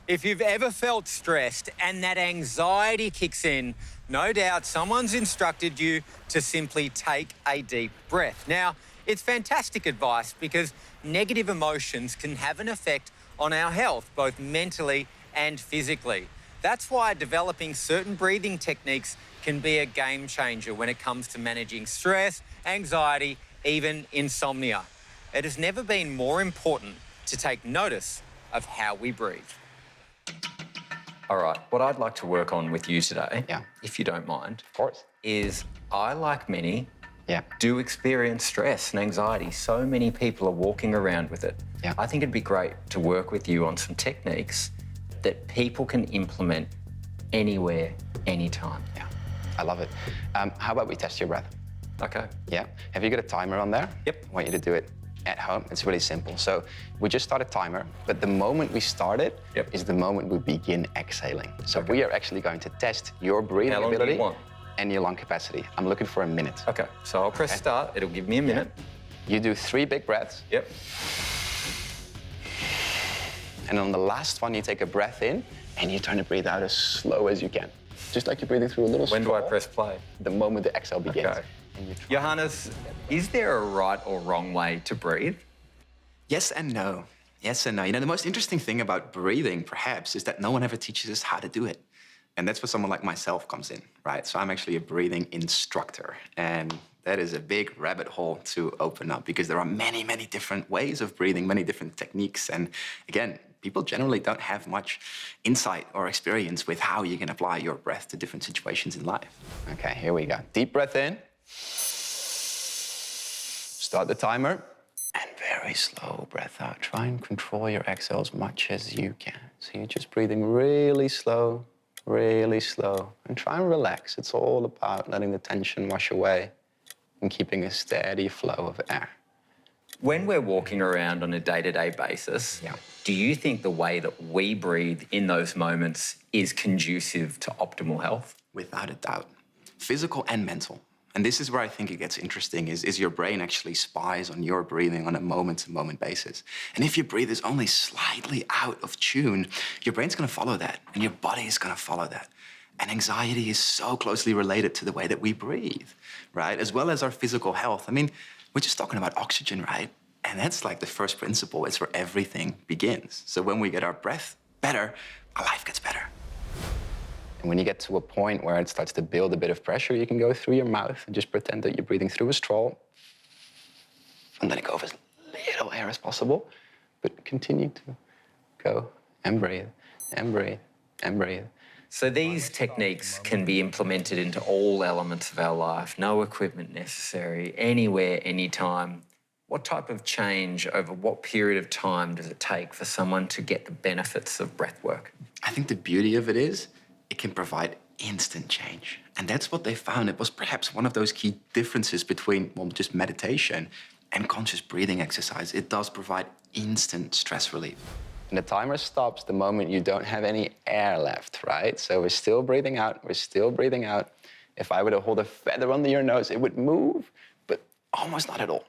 If you've ever felt stressed and that anxiety kicks in, no doubt someone's instructed you to simply take a deep breath. Now, it's fantastic advice because negative emotions can have an effect on our health, both mentally and physically. That's why developing certain breathing techniques can be a game changer when it comes to managing stress, anxiety, even insomnia. It has never been more important to take notice of how we breathe. All right, what I'd like to work on with you today, if you don't mind, Of course. is I, like many, do experience stress and anxiety. So many people are walking around with it. I think it'd be great to work with you on some techniques that people can implement anywhere, anytime. Yeah, I love it. How about we test your breath? Okay. Yeah. Have you got a timer on there? Yep. I want you to do it at home. It's really simple. So we just start a timer, but the moment we start it is the moment we begin exhaling. So we are actually going to test your breathing How long ability do you want? and your lung capacity. I'm looking for a minute. Okay, so I'll press start. It'll give me a minute. You do 3 big breaths. Yep. And on the last one, you take a breath in and you try to breathe out as slow as you can. Just like you're breathing through a little straw. When do I press play? The moment the exhale begins. Okay. Johannes, is there a right or wrong way to breathe? Yes and no. Yes and no. You know, the most interesting thing about breathing, perhaps, is that no one ever teaches us how to do it. And that's where someone like myself comes in, right? So I'm actually a breathing instructor. And that is a big rabbit hole to open up because there are many, many different ways of breathing, many different techniques. And again, people generally don't have much insight or experience with how you can apply your breath to different situations in life. Okay, here we go. Deep breath in. Start the timer. And very slow breath out. Try and control your exhale as much as you can. So you're just breathing really slow, and try and relax. It's all about letting the tension wash away and keeping a steady flow of air. When we're walking around on a day-to-day basis, do you think the way that we breathe in those moments is conducive to optimal health? Without a doubt. Physical and mental. And this is where I think it gets interesting, is your brain actually spies on your breathing on a moment-to-moment basis. And if your breath is only slightly out of tune, your brain's gonna follow that, and your body is gonna follow that. And anxiety is so closely related to the way that we breathe, right? As well as our physical health. I mean, we're just talking about oxygen, right? And that's like the first principle. It's where everything begins. So when we get our breath better, our life gets better. And when you get to a point where it starts to build a bit of pressure, you can go through your mouth and just pretend that you're breathing through a straw and let it go of as little air as possible, but continue to go and breathe and breathe and breathe. So these techniques can be implemented into all elements of our life, no equipment necessary, anywhere, anytime. What type of change over what period of time does it take for someone to get the benefits of breath work? I think the beauty of it is it can provide instant change. And that's what they found. It was perhaps one of those key differences between, well, just meditation and conscious breathing exercise. It does provide instant stress relief. And the timer stops the moment you don't have any air left, right? So we're still breathing out, we're still breathing out. If I were to hold a feather under your nose, it would move, but almost not at all.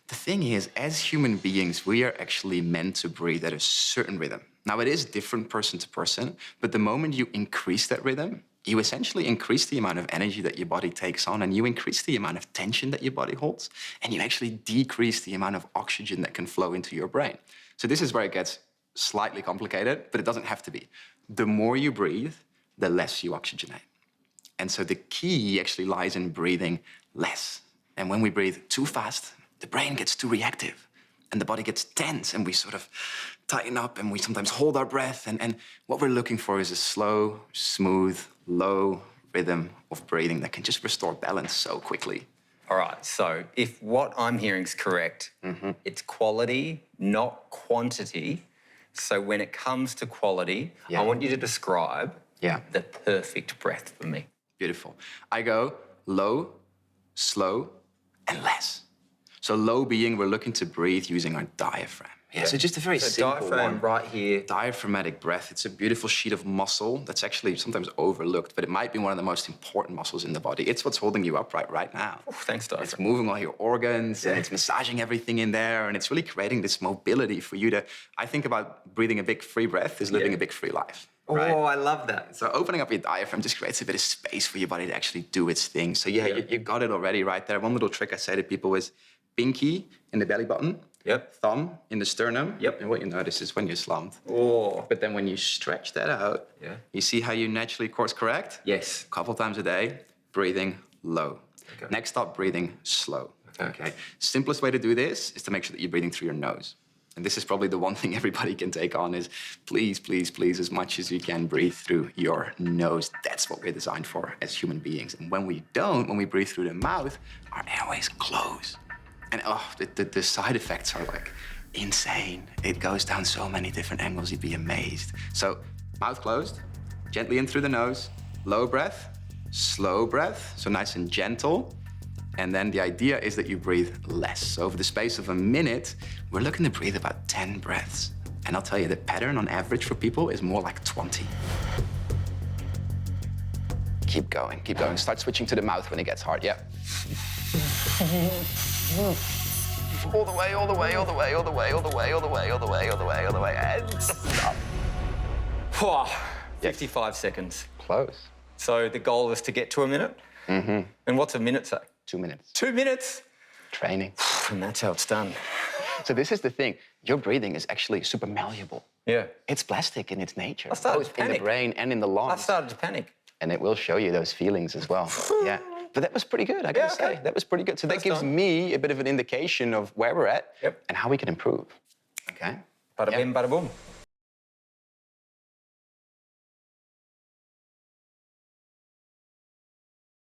The thing is, as human beings, we are actually meant to breathe at a certain rhythm. Now, it is different person to person, but the moment you increase that rhythm, you essentially increase the amount of energy that your body takes on, and you increase the amount of tension that your body holds, and you actually decrease the amount of oxygen that can flow into your brain. So this is where it gets slightly complicated, but it doesn't have to be. The more you breathe, the less you oxygenate. And so the key actually lies in breathing less. And when we breathe too fast, the brain gets too reactive and the body gets tense and we sort of tighten up and we sometimes hold our breath. And what we're looking for is a slow, smooth, low rhythm of breathing that can just restore balance so quickly. All right, so if what I'm hearing is correct, it's quality, not quantity. So when it comes to quality, I want you to describe the perfect breath for me. Beautiful. I go low, slow, and less. So low being we're looking to breathe using our diaphragm. Yeah, so just a very simple diaphragm one. right here. Diaphragmatic breath. It's a beautiful sheet of muscle that's actually sometimes overlooked, but it might be one of the most important muscles in the body. It's what's holding you upright right now. Ooh, thanks, diaphragm. It's moving all your organs, and it's massaging everything in there, and it's really creating this mobility for you to... I think about breathing a big free breath is living a big free life. Right? Oh, I love that. So opening up your diaphragm just creates a bit of space for your body to actually do its thing. So yeah, you got it already right there. One little trick I say to people is pinky in the belly button, thumb in the sternum. And what you notice is when you're slumped. Oh. But then when you stretch that out, you see how you naturally course correct? Yes. A couple times a day, breathing low. Okay. Next up, breathing slow. Okay. Simplest way to do this is to make sure that you're breathing through your nose. And this is probably the one thing everybody can take on is please, please, please, as much as you can, breathe through your nose. That's what we're designed for as human beings. And when we don't, when we breathe through the mouth, our airways close. And the side effects are like insane. It goes down so many different angles, you'd be amazed. So mouth closed, gently in through the nose, low breath, slow breath, so nice and gentle. And then the idea is that you breathe less. So over the space of a minute, we're looking to breathe about 10 breaths. And I'll tell you, the pattern on average for people is more like 20. Keep going, keep going. Start switching to the mouth when it gets hard, All the way, all the way, all the way, all the way, all the way, all the way, all the way, all the way, all the way, and stop. 55 seconds. Close. So the goal is to get to a minute? And what's a minute say? 2 minutes. 2 minutes? Training. And that's how it's done. So this is the thing. Your breathing is actually super malleable. Yeah. It's plastic in its nature, I started both to panic. in the brain and in the lungs. I started to panic. And it will show you those feelings as well. But that was pretty good, I gotta say. That was pretty good. So that gives me a bit of an indication of where we're at and how we can improve. Okay? Bada bim, bada boom.